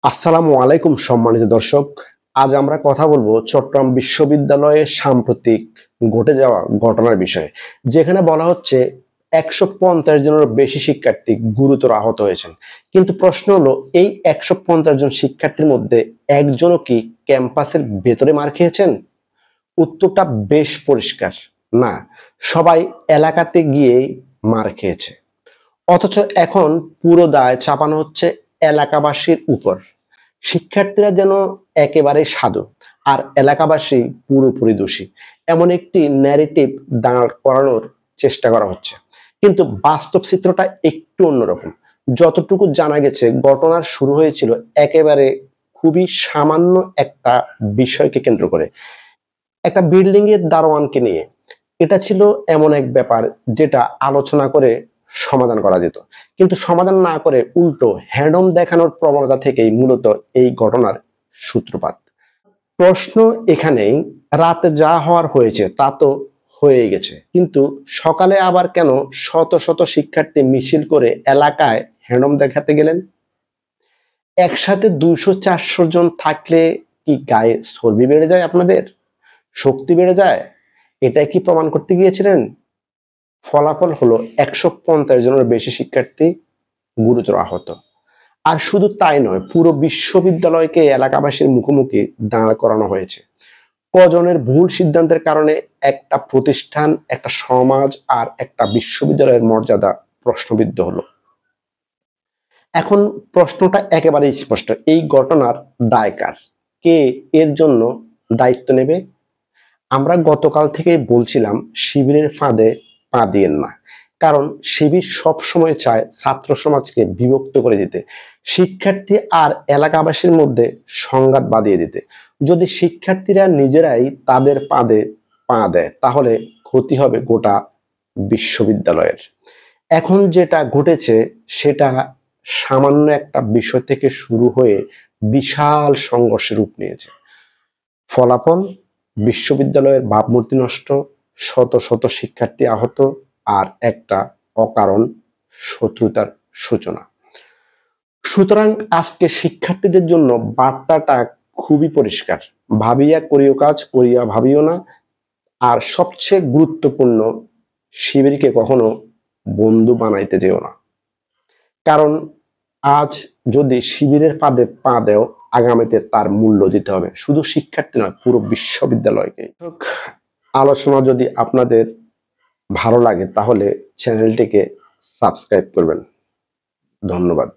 আসসালামু আলাইকুম সম্মানিত দর্শক। আজ আমরা কথা বলবো চট্টগ্রাম বিশ্ববিদ্যালয়ে সাম্প্রতিক ঘটে যাওয়া ঘটনার বিষয়ে, যেখানে বলা হচ্ছে ১৫০ জনের বেশি শিক্ষার্থী গুরুতর আহত হয়েছেন। কিন্তু প্রশ্ন হলো, এই ১৫০ জন শিক্ষার্থীর মধ্যে একজনও কি ক্যাম্পাসের ভেতরে মার খেয়েছেন? উত্তরটা বেশ পরিষ্কার, না। সবাই এলাকাতে গিয়েই মার খেয়েছে। অথচ এখন পুরো দায় চাপানো হচ্ছে এলাকাবাসীর উপর। শিক্ষার্থীরা যেন একেবারে সাধু, আর এলাকাবাসী পুরোপুরি দোষী, এমন একটি ন্যারেটিভ দাঁড় করানোর চেষ্টা করা হচ্ছে। কিন্তু বাস্তব চিত্রটা একটু অন্যরকম। যতটুকু জানা গেছে, ঘটনার শুরু হয়েছিল একেবারে খুবই সামান্য একটা বিষয়কে কেন্দ্র করে, একটা বিল্ডিং এর দারোয়ানকে নিয়ে। এটা ছিল এমন এক ব্যাপার যেটা আলোচনা করে সমাধান করা যেত, কিন্তু সমাধান না করে উল্টো হ্যান্ডম দেখানোর প্রবণতা থেকেই মূলত এই ঘটনার সূত্রপাত। প্রশ্ন এখানেই, রাতে যা হওয়ার হয়েছে তা তো হয়ে গেছে, কিন্তু সকালে আবার কেন শত শত শিক্ষার্থী মিছিল করে এলাকায় হ্যান্ডম দেখাতে গেলেন? একসাথে ২০০-৪০০ জন থাকলে কি গায়ে চর্বি বেড়ে যায়? আপনাদের শক্তি বেড়ে যায়? এটা কি প্রমাণ করতে গিয়েছিলেন? ফলাফল হলো ১৫০ জনের বেশি শিক্ষার্থী গুরুতর আহত। আর শুধু তাই নয়, পুরো বিশ্ববিদ্যালয়কে এলাকাবাসীর মুখোমুখি দাঁড় করানো হয়েছে। কজনের ভুল সিদ্ধান্তের কারণে একটা প্রতিষ্ঠান, একটা সমাজ আর একটা বিশ্ববিদ্যালয়ের মর্যাদা প্রশ্নবিদ্ধ হলো। এখন প্রশ্নটা একেবারেই স্পষ্ট, এই ঘটনার দায় কার? কে এর জন্য দায়িত্ব নেবে? আমরা গতকাল থেকে বলছিলাম, শিবিরের ফাঁদে পা দিয়েন না। কারণ শিবির সবসময় চায় ছাত্র সমাজকে বিভক্ত করে দিতে, শিক্ষার্থী আর এলাকাবাসীর মধ্যে সংঘাত বাঁধিয়ে দিতে। যদি শিক্ষার্থীরা নিজেরাই তাদের ফাঁদে পা দেয়, তাহলে ক্ষতি হবে গোটা বিশ্ববিদ্যালয়ের। এখন যেটা ঘটেছে সেটা সামান্য একটা বিষয় থেকে শুরু হয়ে বিশাল সংঘর্ষের রূপ নিয়েছে। ফলাফল, বিশ্ববিদ্যালয়ের ভাবমূর্তি নষ্ট, শত শত শিক্ষার্থী আহত, আর একটা অকারণ শত্রুতার সূচনা। সুতরাং আজকে শিক্ষার্থীদের জন্য বার্তাটা খুবই পরিষ্কার: ভাবিয়া করিও কাজ, করিয়া ভাবিও না। আর সবচেয়ে গুরুত্বপূর্ণ, শিবিরকে কখনো বন্ধু বানাইতে যেও না। কারণ আজ যদি শিবিরের ফাঁদে পা দেও, আগামীতে তার মূল্য দিতে হবে, শুধু শিক্ষার্থী নয়, পুরো বিশ্ববিদ্যালয়কে। আলোচনা যদি আপনাদের ভালো লাগে তাহলে চ্যানেলটিকে সাবস্ক্রাইব করবেন। ধন্যবাদ।